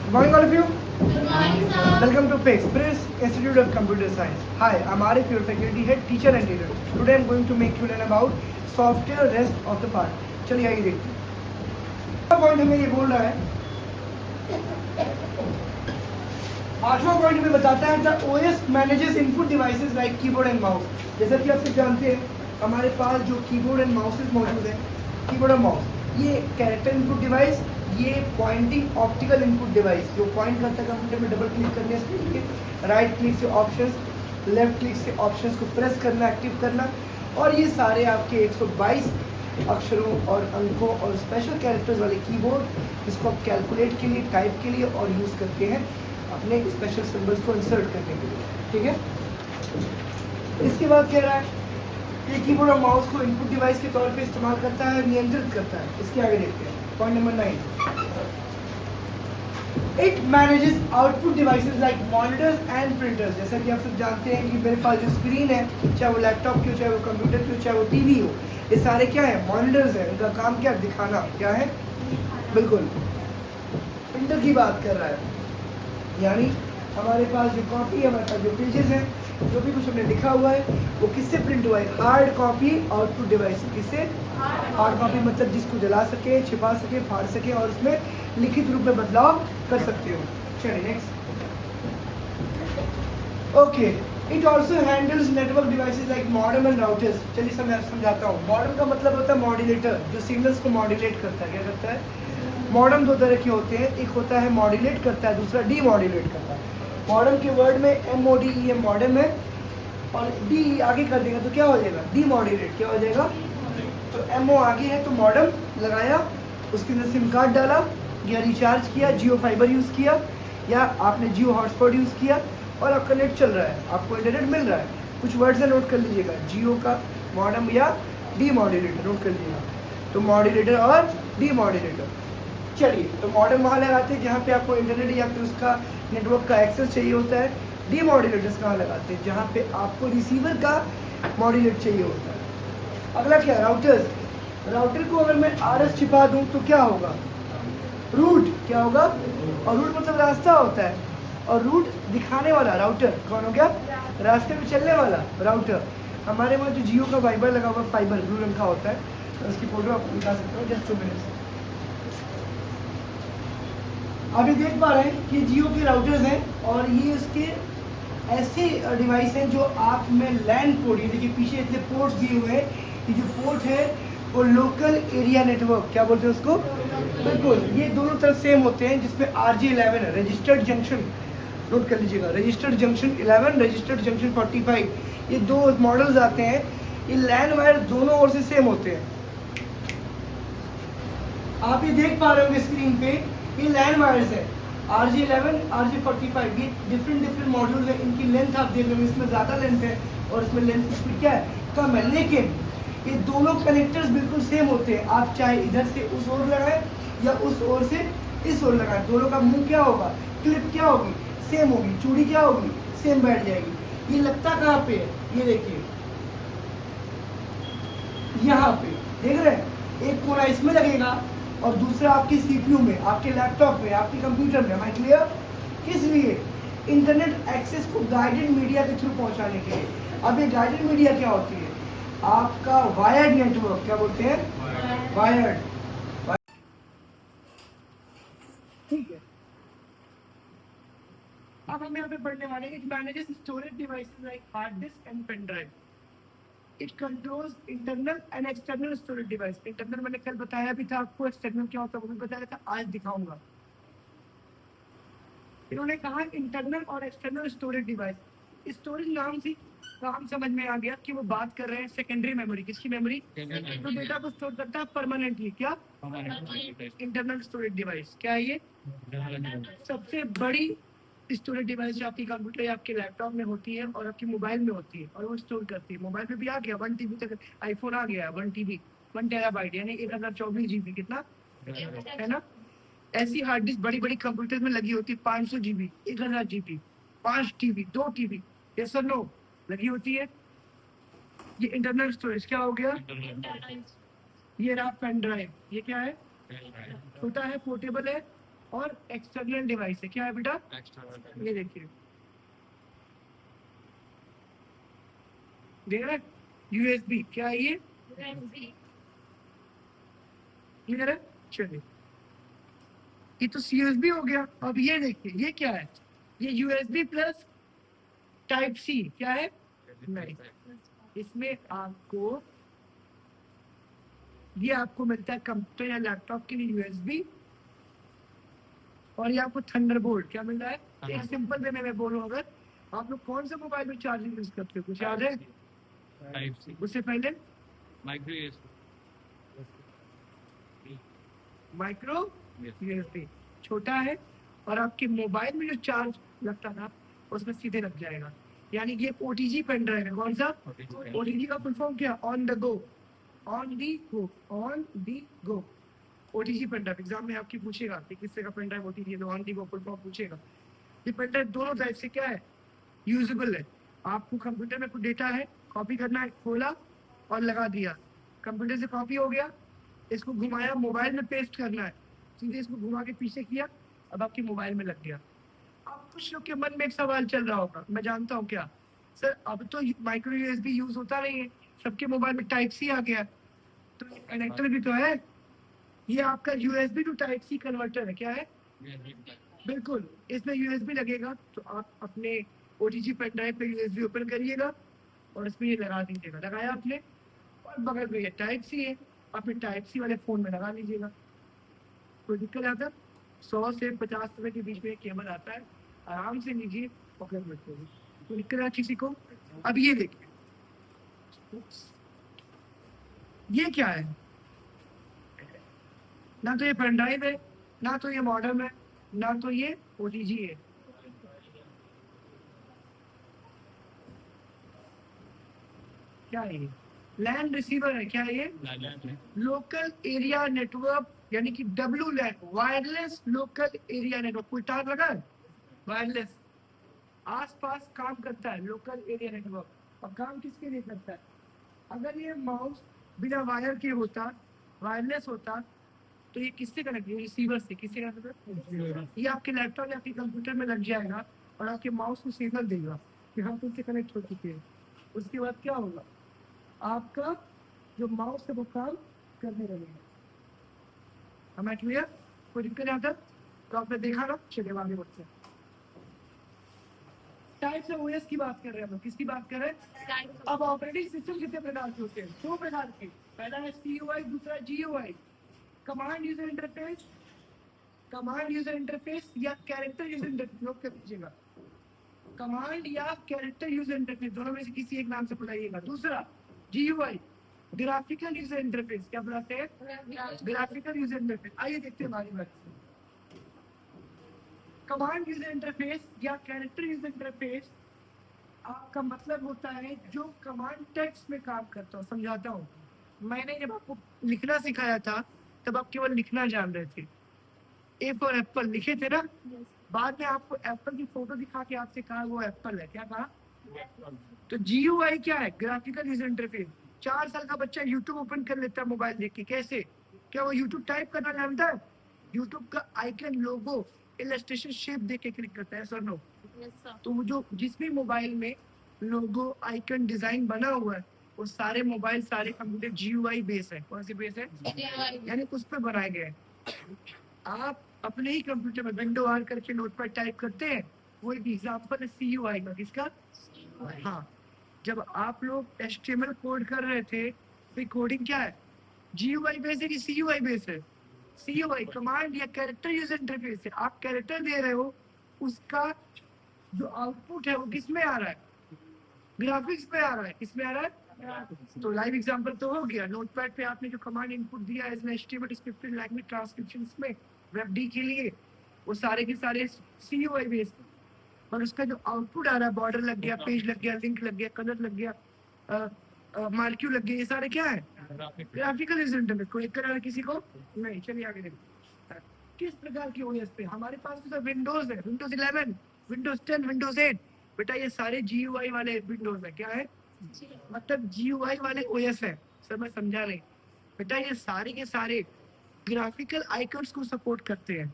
Good morning, all of you. Good morning, sir. Welcome to PICS, British Institute of Computer Science. Hi, I'm Arif, your faculty head, teacher and leader. Today I'm going to make you learn about software rest of the part. चलिए आइए देखते हैं। Point हमें ये बोल रहा है, आठवां पॉइंट में बताता है the OS manages input devices like keyboard and mouse. जैसा कि आप सब जानते हैं, हमारे पास जो कीबोर्ड एंड माउसेस मौजूद है, कीबोर्ड और माउस, ये कैरेक्टर इनपुट डिवाइस, ये पॉइंटिंग ऑप्टिकल इनपुट डिवाइस जो पॉइंट करता है कंप्यूटर में, डबल क्लिक करने से राइट क्लिक से ऑप्शंस, लेफ्ट क्लिक से ऑप्शंस को प्रेस करना, एक्टिव करना, और ये सारे आपके 122 अक्षरों और अंकों और स्पेशल कैरेक्टर्स वाले कीबोर्ड, जिसको आप कैलकुलेट के लिए, टाइप के लिए और यूज़ करते हैं अपने स्पेशल सिंबल्स को इंसर्ट करने के लिए। ठीक है, इसके बाद कह रहा है ये कीबोर्ड और माउस को इनपुट डिवाइस के तौर पे इस्तेमाल करता है, नियंत्रित करता है। इसके आगे देखते हैं point number 9। It manages output devices like monitors and printers. जैसा कि आप सब जानते हैं कि मेरे पास जो स्क्रीन है, चाहे वो लैपटॉप की हो, चाहे वो कंप्यूटर की हो, चाहे वो टीवी हो, ये सारे क्या है? मॉनिटर्स है। उनका काम क्या? दिखाना। क्या है? बिल्कुल प्रिंटर की बात कर रहा है, यानी हमारे पास जो कॉपी है, हमारे पास जो पेजेस हैं, जो भी कुछ हमने लिखा हुआ है, वो किससे प्रिंट हुआ है? Hard copy output device. किससे? हार्ड कॉपी, मतलब जिसको जला सके, छिपा सके, फाड़ सके और उसमें लिखित रूप में बदलाव कर सकते हो। चलिए next. Okay, it also handles network devices like modem and routers. चलिए समझाता हूँ। मॉडेम का मतलब होता है मॉड्यूलेटर, जो सिग्नल्स को मॉड्यूलेट करता है। क्या करता है? मॉडेम दो तरह के होते हैं, एक होता है मॉड्यूलेट करता है, दूसरा डीमॉड्यूलेट करता है। मॉडेम के वर्ड में MODE मॉडेम है, और डी आगे कर देगा तो क्या हो जाएगा? डीमॉड्यूलेट। क्या हो जाएगा? तो MO आगे है तो मॉडेम लगाया, उसके अंदर सिम कार्ड डाला, या रिचार्ज किया, जियो फाइबर यूज़ किया, या आपने जियो हॉटस्पॉट यूज़ किया और आपका नेट चल रहा है, आपको इंटरनेट मिल रहा है। कुछ वर्ड से नोट कर लीजिएगा, जियो का मॉडेम या डीमॉड्यूलेटर, नोट कर लीजिएगा। तो मॉड्यूलेटर और डीमॉड्यूलेटर। चलिए, तो मॉडेम वहाँ लगाते हैं जहाँ पे आपको इंटरनेट या फिर उसका नेटवर्क का एक्सेस चाहिए होता है। डीमॉड्यूलेटर्स कहाँ लगाते हैं? जहाँ पे आपको रिसीवर का मॉड्यूलेट चाहिए होता है। अगला क्या? राउटर्स। राउटर को अगर मैं RS छिपा दूँ तो क्या होगा? रूट। क्या होगा? और रूट मतलब रास्ता होता है, और रूट दिखाने वाला राउटर कौन हो गया? रास्ते में चलने वाला राउटर। हमारे वहाँ जो जियो का फाइबर लगा हुआ, फाइबर ब्लू रंग का होता है, तो उसकी फोटो आपको दिखा सकता हूँ, जस्ट 2 मिनट्स। अभी देख पा रहे हैं कि जियो के राउटर्स हैं, और ये इसके ऐसे डिवाइस हैं जो आप में लैंड पोर्ट, ये देखिए पीछे इतने पोर्ट्स दिए हुए हैं, ये जो पोर्ट है वो लोकल एरिया नेटवर्क, क्या बोलते हैं उसको? बिल्कुल, ये दोनों तरफ सेम होते हैं, जिसमें RJ11 है, रजिस्टर्ड जंक्शन। नोट कर लीजिएगा, रजिस्टर्ड जंक्शन 11, रजिस्टर्ड जंक्शन 45, ये दो मॉडल्स आते हैं। ये लैंड वायर दोनों ओर से सेम होते हैं। आप ये देख पा रहे होंगे स्क्रीन पे, ये लैंड वायर्स है, RJ11, RJ45, ये डिफरेंट मॉड्यूल्स हैं। इनकी लेंथ आप देख रहे हो, इसमें ज़्यादा लेंथ है और इसमें लेंथ इसमें क्या है? कम है। लेकिन ये दोनों कनेक्टर्स बिल्कुल सेम होते हैं। आप चाहे इधर से उस ओर लगाएं या उस ओर से इस ओर लगाएं, दोनों का मुंह क्या होगा? क्लिप क्या होगी? सेम होगी। चूड़ी क्या होगी? सेम बैठ जाएगी। ये लगता कहाँ पे है? ये देखिए यहाँ पे, देख रहे हैं? एक कोना इसमें लगेगा और दूसरा आपकी CPU में, आपके लैपटॉप में, आपके कंप्यूटर में। हमारे क्लियर? किस लिए? इंटरनेट एक्सेस को गाइडेड मीडिया के थ्रू पहुंचाने के लिए। अब ये गाइडेड मीडिया क्या होती है? आपका वायर्ड नेटवर्क। क्या बोलते हैं? वायर्ड। ठीक है, अब हम यहाँ पे पढ़ने वाले हैं, it manages storage devices like hard disk and pen drive. It controls internal and external storage device. Internal मैंने कल बताया भी था आपको, एक्सटर्नल क्या होता है वो भी बताया था, आज दिखाऊंगा। इन्होंने कहा इंटरनल और एक्सटर्नल स्टोरेज डिवाइस। स्टोरेज नाम से काम समझ में आ गया कि वो बात कर रहे हैं सेकेंडरी मेमोरी। किसकी मेमोरी? तो डेटा को स्टोर करता है परमानेंटली। क्या? Internal storage device. क्या है ये? सबसे बड़ी स्टोरेज डिवाइस जो आपकी कंप्यूटर या आपके लैपटॉप में होती है और आपके मोबाइल में होती है, और वो स्टोर करती है। मोबाइल पे भी आ गया 1 TB तक, आईफोन आ गया 1 TB, 1 टेराबाइट, यानी 1024 GB। कितना है ना? ऐसी हार्ड डिस्क बड़ी बड़ी कंप्यूटर में लगी होती है, 500 GB, 1000 GB, 5 TB, 2 TB, ये सब नो लगी होती है। ये इंटरनल स्टोरेज क्या हो गया? ये रहा पेन ड्राइव। ये क्या है? छोटा है, पोर्टेबल है, और एक्सटर्नल डिवाइस है। क्या है बेटा? एक्सटर्नल। ये देखिए, देख रहे हैं? यूएसबी। क्या है ये? क्लियर है? चलिए, ये तो सीएसबी हो गया। अब ये देखिए, ये क्या है? ये यूएसबी प्लस टाइप सी। क्या है? नहीं, इसमें आपको ये आपको मिलता है कंप्यूटर या लैपटॉप के लिए यूएसबी, और ये आपको थंडरबोल्ट। क्या मिल रहा है? एक सिंपल वे में मैं बोलूं, अगर आप लोग कौन सा मोबाइल में चार्जिंग यूज करते हो, कुछ याद है? Type C. उससे पहले माइक्रो यूएसबी। माइक्रो यूएसबी छोटा है, और आपके मोबाइल में जो चार्ज लगता था उसमें सीधे लग जाएगा। यानी कि ओटीजी पेन ड्राइव है। कौन सा? ओटीजी का फुल फॉर्म क्या? On the go, on the go, on the go. OTG pen drive exam में आपकी पूछेगा कि किससे का पेन ड्राइव ओटीजी है, तो on the go full form पूछेगा। ये पेन ड्राइव दोनों टाइप से क्या है? यूजेबल है। आपको कंप्यूटर में कुछ डेटा है, कॉपी करना है, खोला और लगा दिया, कंप्यूटर से कॉपी हो गया। इसको घुमाया, मोबाइल में पेस्ट करना है, सीधे इसको घुमा के पीछे किया, अब आपके मोबाइल में लग गया। अब कुछ लोग के मन में एक सवाल चल रहा होगा, मैं जानता हूँ, क्या सर अब तो माइक्रो यूएसबी यूज होता नहीं है, सबके मोबाइल में टाइप सी आ गया, तो कनेक्टर भी तो है। ये आपका USB to type C converter है। क्या है? बिल्कुल, इसमें यूएसबी लगेगा, तो आप अपने ओटीजी पेन ड्राइव पे यूएसबी ओपन करिएगा और इसमें ये लगा दीजिएगा। लगाया आपने, और बगल में ये टाइप सी है, अपने टाइप सी वाले फोन में लगा लीजिएगा। कोई दिक्कत आता है? 100 से 50 रुपए के बीच में केबल आता है, आराम से लीजिए, पकड़ लेते हैं। कोई दिक्कत है किसी को? अब ये देखिए, ये क्या है? ना तो ये पेन ड्राइव है, ना तो ये मॉडर्न है, ना तो ये ओटीजी है। क्या है ये? लैंड रिसीवर है। क्या है ये? लोकल एरिया नेटवर्क, यानी कि W LAN, wireless local area network. कोई तार लगा है? वायरलेस, आसपास काम करता है लोकल एरिया नेटवर्क। और काम किसके लिए करता है? अगर ये माउस बिना वायर के होता, वायरलेस होता, तो ये किससे कनेक्ट? रिसीवर से। किससे कनेक्ट? ये आपके लैपटॉप या आपके कंप्यूटर में लग जाएगा और आपके माउस को सिग्नल देगा कि हम तुमसे कनेक्ट हो चुके हैं। उसके बाद क्या होगा? आपका जो माउस है वो काम करने लगेगा। हमें क्लियर? कोई दिक्कत आता? तो आपने देखा ना, चलिए आगे बढ़ते हैं। टाइप्स ऑफ ओएस की बात कर रहे हैं हम लोग। किसकी बात कर रहे हैं? अब ऑपरेटिंग सिस्टम कितने प्रकार के होते हैं? 2 प्रकार के। पहला है सीयूआई, दूसरा GUI. Command user interface, command user interface या कैरेक्टर यूजर इंटरफेस, नोट कर लीजिएगा। कमांड या कैरेक्टर यूजर इंटरफेस, दोनों में से किसी एक नाम से बुलाइएगा। दूसरा जीयूआई, ग्राफिकल यूजर इंटरफेस। क्या बुलाते हैं? Graphical user interface. आइए देखते हैं हमारी बात। कमांड यूजर इंटरफेस या कैरेक्टर यूजर इंटरफेस आपका मतलब होता है जो कमांड टेक्स्ट में काम करता हूँ। समझाता हूँ, मैंने जब आपको लिखना सिखाया था तब आप केवल लिखना जान रहे थे, ए फॉर एप्पल लिखे थे ना। बाद में आपको एप्पल की फोटो दिखा के आपसे कहा वो एप्पल है। क्या कहा? तो जीयूआई क्या है? Graphical user interface. 4 साल का बच्चा यूट्यूब ओपन कर लेता है मोबाइल देख के। कैसे? क्या वो यूट्यूब टाइप करना जानता है? यूट्यूब का आइकन, लोगो, इलस्ट्रेशन, शेप देख के क्लिक करता है, सर नो? तो वो जो जिस भी मोबाइल में लोगो, आइकन, डिजाइन बना हुआ है, वो सारे मोबाइल, सारे कंप्यूटर जीयूआई बेस है। कौन सी बेस है? यानी उस पर बनाए गए हैं। आप अपने ही कंप्यूटर में विंडो ऑन करके नोटपैड टाइप करते हैं, वो एक एग्जाम्पल है सीयूआई का। किसका? हाँ, जब आप लोग एचटीएमएल कोड कर रहे थे तो कोडिंग क्या है? जीयूआई बेस है कि सीयूआई बेस है? सीयूआई कमांड या कैरेक्टर यूजर इंटरफेस है। आप कैरेक्टर दे रहे हो, उसका जो आउटपुट है वो किस में आ रहा है? ग्राफिक्स में आ रहा है। किसमें आ रहा है? तो लाइव एग्जांपल तो हो गया, नोटपैड पे आपने जो कमांड इनपुट दिया है इसमें एचटीएमएल स्क्रिप्टेड लैंग्वेज ट्रांसक्रिप्शन में वेब डी के लिए, वो सारे के सारे सीयूआई बेस, और उसका जो आउटपुट आ रहा है, बॉर्डर लग गया, पेज लग गया, लिंक लग गया, कलर लग गया, मार्क्यू लग गया, ये सारे क्या है? Graphical user interface. कोई दिक्कत आ रहा है किसी को? नहीं, चलिए आगे देखिए। किस प्रकार की ओएस पे? हमारे पास तो विंडोज है, विंडोज 11, विंडोज 10, विंडोज 8। बेटा ये सारे जीयूआई वाले विंडोज है। क्या है? मतलब जीयूआई वाले ओएस है। सर मैं समझा नहीं बेटा, ये सारे के सारे ग्राफिकल आइकन्स को सपोर्ट करते हैं।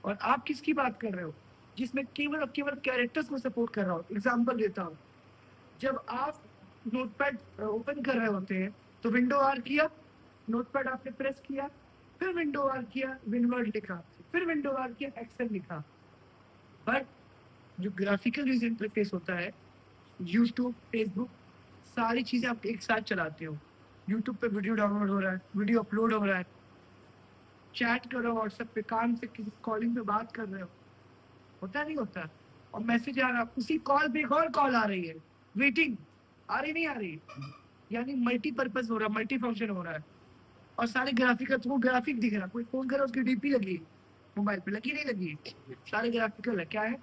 और आप किसकी बात कर रहे हो जिसमें केवल और केवल कैरेक्टर्स को सपोर्ट कर रहा हूँ। एग्जाम्पल देता हूँ, जब आप नोटपैड ओपन कर रहे होते हैं तो विंडो आर किया, नोटपैड आपने प्रेस किया, फिर विंडो आर किया, विनवर्ड लिखा, फिर विंडो आर किया, एक्सेल लिखा। बट जो ग्राफिकल यूजर इंटरफेस होता है, यूट्यूब, फेसबुक, सारी चीजें आप एक साथ चलाते हो। यूट्यूब पे वीडियो डाउनलोड हो रहा है, वीडियो अपलोड हो रहा है, चैट कर रहे हो व्हाट्सएप पे, काम से किसी कॉलिंग पे बात कर रहे हो, होता नहीं होता? और मैसेज आ रहा है, उसी कॉल पे एक और कॉल आ रही है, वेटिंग, आ रही नहीं आ रही, यानी मल्टीपर्पज हो रहा है, मल्टी फंक्शन हो रहा है। और सारे ग्राफिकल, तुमको ग्राफिक दिख रहा, कोई फोन करे उसकी डीपी लगी, मोबाइल पे लगी नहीं लगी, सारे ग्राफिकल है, क्या है?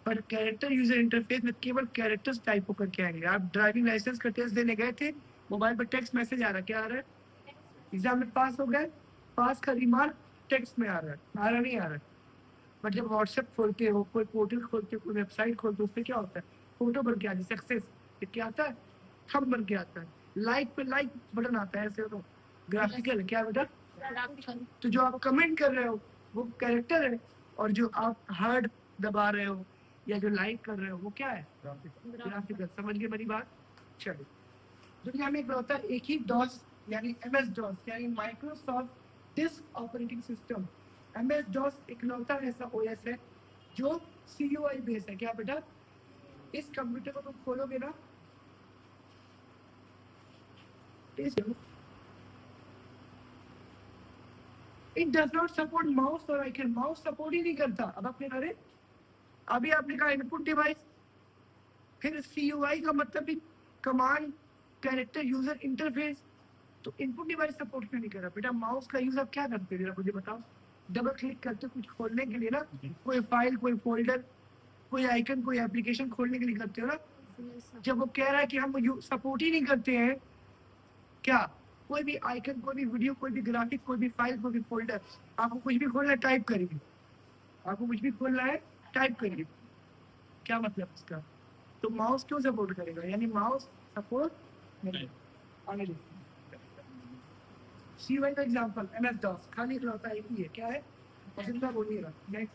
पर कैरेक्टर यूजर इंटरफेस में केवल कैरेक्टर्स टाइप होकर के आएंगे। आप ड्राइविंग लाइसेंस का टेस्ट देने गए थे, मोबाइल पर टेक्स्ट मैसेज आ रहा, क्या आ रहा है? एग्जाम में पास हो गए, पास का रिमार्क टेक्स्ट में आ रहा है, आ रहा नहीं आ रहा है। बट जब व्हाट्सएप खोलते हो, कोई पोर्टल खोलते हो, कोई वेबसाइट खोलते हो, उसमें क्या होता है? फोटो बन के आती है, सक्सेस क्या आता है? थंब बन के आता है, लाइक पे लाइक बटन आता है, ऐसे तो ग्राफिकल क्या बेटा? तो जो आप कमेंट कर रहे हो वो कैरेक्टर है, और जो आप हार्ड दबा रहे हो या जो लाइक कर रहे हो वो क्या है? ग्राफिकल। समझ गए मेरी बात? चलो, दुनिया में एक होता है एक ही डॉस, यानी MS डॉस, यानी Microsoft disk operating system. MS DOS इकलौता ऐसा OS है जो CUI बेस है। क्या बेटा? इस कंप्यूटर को तुम खोलोगे ना, it does not support mouse और आइकन, माउस सपोर्ट ही नहीं करता। अब आप कह रहे, अभी आपने कहा इनपुट डिवाइस, फिर CUI का मतलब भी कमांड कैरेक्टर यूजर इंटरफेस, तो इनपुट डिवाइस सपोर्ट क्यों नहीं कर रहा? बेटा माउस का यूज आप क्या करते हो मुझे बताओ? डबल क्लिक करते हो कुछ खोलने के लिए ना, कोई फाइल, कोई फोल्डर, कोई आइकन, कोई एप्लीकेशन खोलने के लिए करते हो ना। जब वो कह रहा है कि हम सपोर्ट ही नहीं करते हैं, क्या कोई भी आइकन, कोई भी वीडियो, कोई भी ग्राफिक, कोई भी फाइल, कोई भी फोल्डर, आपको कुछ भी खोलना है टाइप करिए, आपको कुछ भी खोलना है टाइप करिए, क्या मतलब इसका? तो माउस क्यों सपोर्ट करेगा? यानी माउस सपोर्ट नहीं। आगे देखिए, CUI का एग्जांपल MS DOS, खाली इकलौता एक ही है, क्या है? पसंदीदा बोलिएगा। नेक्स्ट,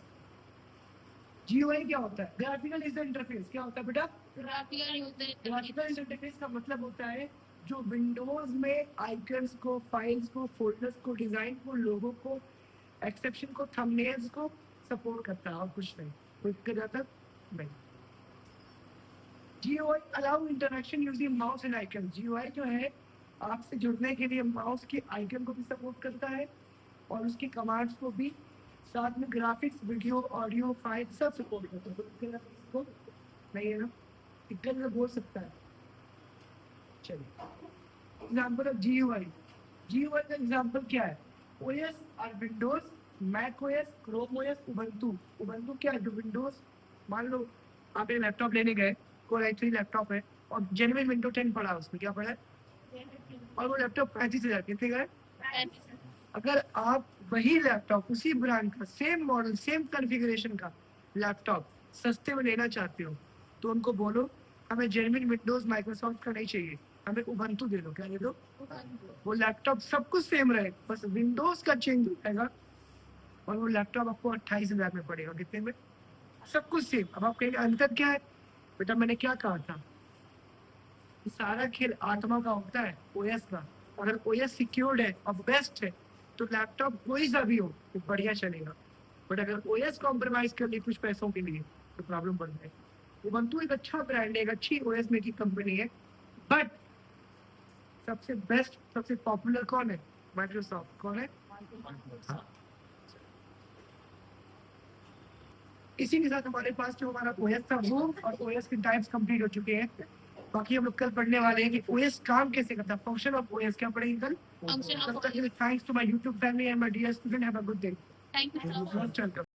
GUI क्या होता है? Graphical user interface. क्या होता है बेटा? ग्राफिकल यूजर इंटरफेस का मतलब होता है जो विंडोज में आइकन्स को, फाइल्स को, फोल्डर्स को, डिजाइन को, लोगो को, एक्सेप्शन को, थंबनेल्स को सपोर्ट करता है, और कुछ नहीं। कोई दिक्कत आता नहीं। GUI allow interaction using mouse and icon. GUI जो है आपसे जुड़ने के लिए माउस के आइकन को भी सपोर्ट करता है और उसकी कमांड्स को भी, साथ में ग्राफिक्स, वीडियो, ऑडियो, फाइल सब सपोर्ट करता है। तो नहीं है ना, दिक्कत में बोल सकता है। चलिए, एग्जाम्पल ऑफ GUI। GUI का एग्जाम्पल क्या है? OS और Windows, Mac OS, Chrome OS, Ubuntu. Ubuntu क्या है? जो विंडोज, मान लो आप एक लैपटॉप लेने गए, कोई i3 लैपटॉप है और जेन्युइन विंडो 10 पड़ा है, उसमें क्या पड़ा है? और वो लैपटॉप 35,000 कितने का है? अगर आप वही लैपटॉप, उसी ब्रांड का, सेम मॉडल, सेम कॉन्फ़िगरेशन का लैपटॉप सस्ते में लेना चाहते हो, तो उनको बोलो हमें जेन्युइन विंडोज माइक्रोसॉफ्ट का नहीं चाहिए, हमें उबंटू दे दो। क्या दे दो? वो लैपटॉप सब कुछ सेम रहे, बस विंडोज का चेंज हो जाएगा और वो लैपटॉप आपको 28,000 में पड़ेगा। कितने में? सब कुछ सेम। अब आप कहेंगे अंतर क्या है? बेटा मैंने क्या कहा था, सारा खेल आत्मा का होता है, OS का। अगर OS सिक्योर्ड है और बेस्ट है तो लैपटॉप कोई सा भी हो तो बढ़िया चलेगा। बट अगर OS कॉम्प्रोमाइज कर ले कुछ पैसों के लिए तो प्रॉब्लम बढ़ जाए। उबंटू एक अच्छा ब्रांड है, एक अच्छी OS मेकिंग कंपनी है, बट सबसे बेस्ट, सबसे पॉपुलर कौन है? माइक्रोसॉफ्ट। कौन है? हाँ। इसी के साथ हमारे पास जो हमारा OS था वो और OS के टाइप्स कंप्लीट हो चुके हैं। बाकी हम लोग कल पढ़ने वाले हैं कि OS काम कैसे करता है, फंक्शन ऑफ OS क्या पढ़ेंगे कल। तब तक thanks to my YouTube family and my dear student, have a good day. Thank you so much. Welcome.